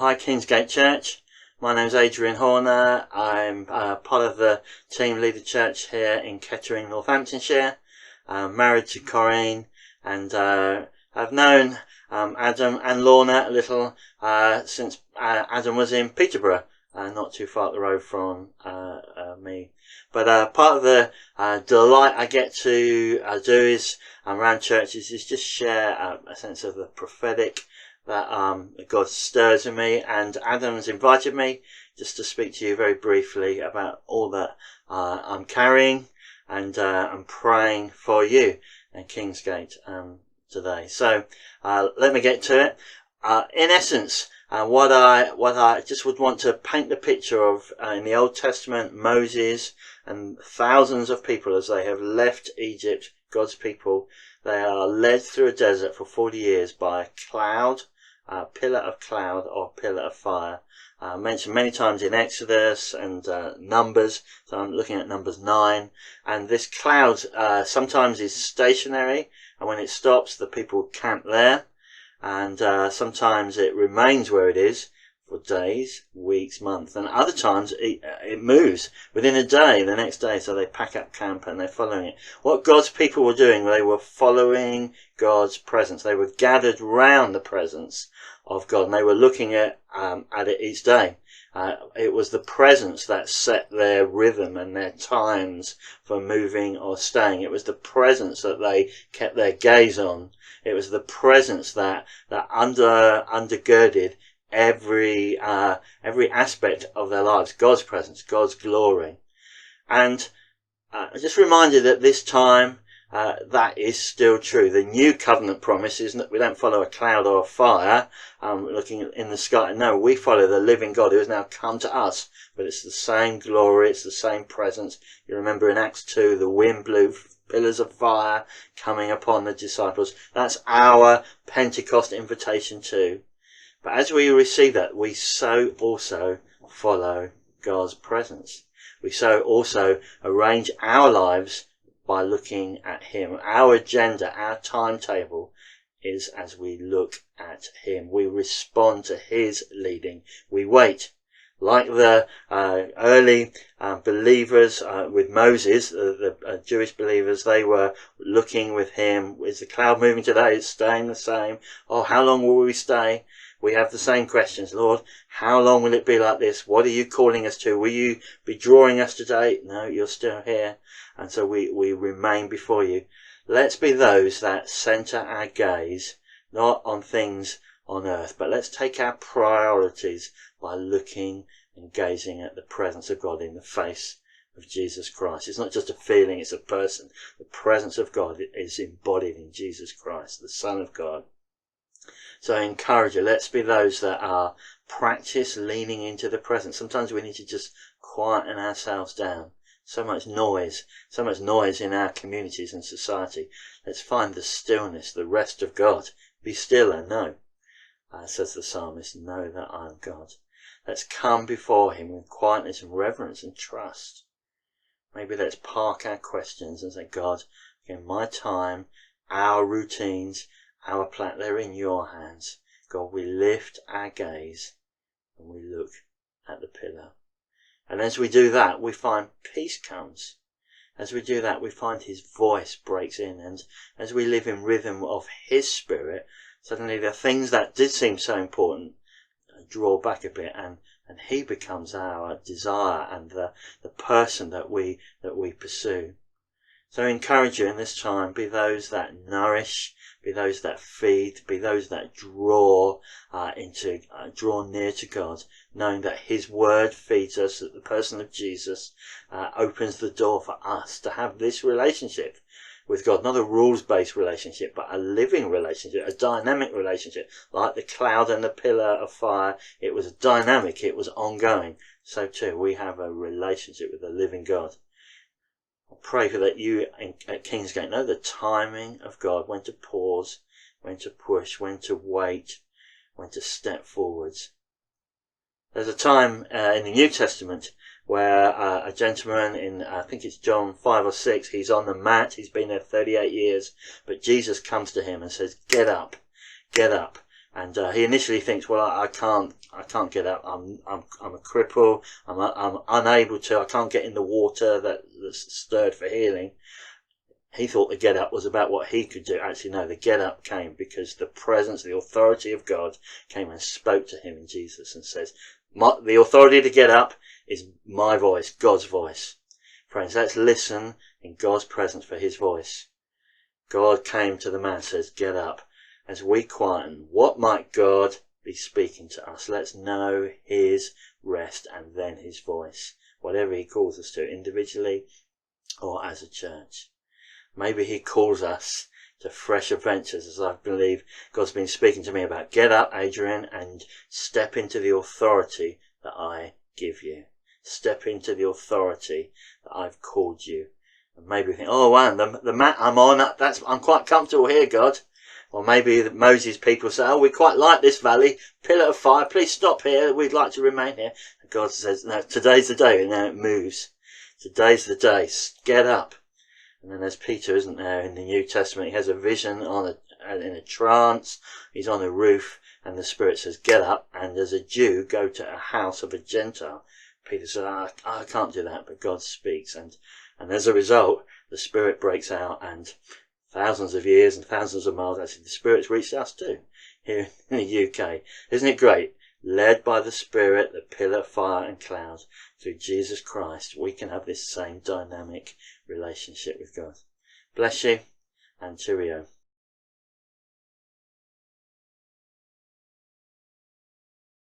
Hi Kingsgate Church, my name's Adrian Horner. I'm part of the team leader church here in Kettering, Northamptonshire. I'm married to Corinne, and I've known Adam and Lorna a little since Adam was in Peterborough, not too far up the road from me. But part of the delight I get to do is around churches is just share a sense of the prophetic that God stirs in me, and Adam's invited me just to speak to you very briefly about all that I'm carrying, and I'm praying for you and Kingsgate today. So let me get to it. In essence, what I just would want to paint the picture of in the Old Testament, Moses and thousands of people as they have left Egypt, God's people, they are led through a desert for 40 years by a cloud, pillar of cloud or pillar of fire, mentioned many times in Exodus and Numbers. So I'm looking at Numbers 9, and this cloud sometimes is stationary, and when it stops the people camp there, and sometimes it remains where it is for days, weeks, months, and other times it moves within a day, the next day. So they pack up camp and they're following it. What God's people were doing, they were following God's presence. They were gathered round the presence of God, and they were looking at it each day. It was the presence that set their rhythm and their times for moving or staying. It was the presence that they kept their gaze on. It was the presence that undergirded every aspect of their lives. God's presence, God's glory. And just reminded that this time that is still true. The new covenant promise is that we don't follow a cloud or a fire looking in the sky. No, we follow the living God who has now come to us. But it's the same glory, it's the same presence. You remember in Acts 2, the wind blew, pillars of fire coming upon the disciples. That's our Pentecost invitation too. But as we receive that, we so also follow God's presence. We so also arrange our lives by looking at Him. Our agenda, our timetable is as we look at Him. We respond to His leading. We wait. Like the early believers with Moses, the Jewish believers, they were looking with him. Is the cloud moving today? It's staying the same. Oh, how long will we stay? We have the same questions. Lord, how long will it be like this? What are you calling us to? Will you be drawing us today? No, you're still here. And so we remain before you. Let's be those that center our gaze, not on things on earth, but let's take our priorities by looking and gazing at the presence of God in the face of Jesus Christ. It's not just a feeling, it's a person. The presence of God is embodied in Jesus Christ, the Son of God. So I encourage you, let's be those that are practice leaning into the presence. Sometimes we need to just quieten ourselves down. So much noise in our communities and society. Let's find the stillness, the rest of God. Be still and know, says the psalmist, know that I am God. Let's come before Him with quietness and reverence and trust. Maybe let's park our questions and say, God, in my time, our routines, our plan, they're in your hands. God, we lift our gaze and we look at the pillar. And as we do that, we find peace comes. As we do that, we find His voice breaks in. And as we live in rhythm of His Spirit, suddenly the things that did seem so important draw back a bit, and He becomes our desire and the person that we pursue. So I encourage you in this time, be those that nourish, be those that feed, be those that draw near to God, knowing that His word feeds us, that the person of Jesus opens the door for us to have this relationship with God, not a rules-based relationship, but a living relationship, a dynamic relationship. Like the cloud and the pillar of fire, it was dynamic, it was ongoing. So too, we have a relationship with the living God. I pray for that you at Kingsgate know the timing of God, when to pause, when to push, when to wait, when to step forwards. There's a time in the New Testament where a gentleman in, I think it's John 5 or 6, he's on the mat, he's been there 38 years, but Jesus comes to him and says, get up, And he initially thinks, well, I can't get up. I'm a cripple. I'm unable to. I can't get in the water that's stirred for healing. He thought the get up was about what he could do. Actually, no, the get up came because the presence, the authority of God came and spoke to him in Jesus and says, the authority to get up is my voice, God's voice. Friends, let's listen in God's presence for his voice. God came to the man and says, get up. As we quieten, what might God be speaking to us? Let's know his rest and then his voice, whatever he calls us to, individually or as a church. Maybe he calls us to fresh adventures, as I believe God's been speaking to me about. Get up, Adrian, and step into the authority that I give you. Step into the authority that I've called you. And maybe you think, oh wow, the mat I'm on, I'm quite comfortable here, God. Or maybe Moses' people say, oh, we quite like this valley, pillar of fire, please stop here, we'd like to remain here. And God says, no, today's the day, and now it moves. Today's the day, get up. And then there's Peter, isn't there, in the New Testament. He has a vision in a trance. He's on a roof, and the Spirit says, get up, and as a Jew, go to a house of a Gentile. Peter said, I can't do that, but God speaks. And as a result, the Spirit breaks out, and thousands of years and thousands of miles, actually, the Spirit's reached us too, here in the UK. Isn't it great? Led by the Spirit, the pillar, fire and cloud, through Jesus Christ, we can have this same dynamic relationship with God. Bless you, and cheerio.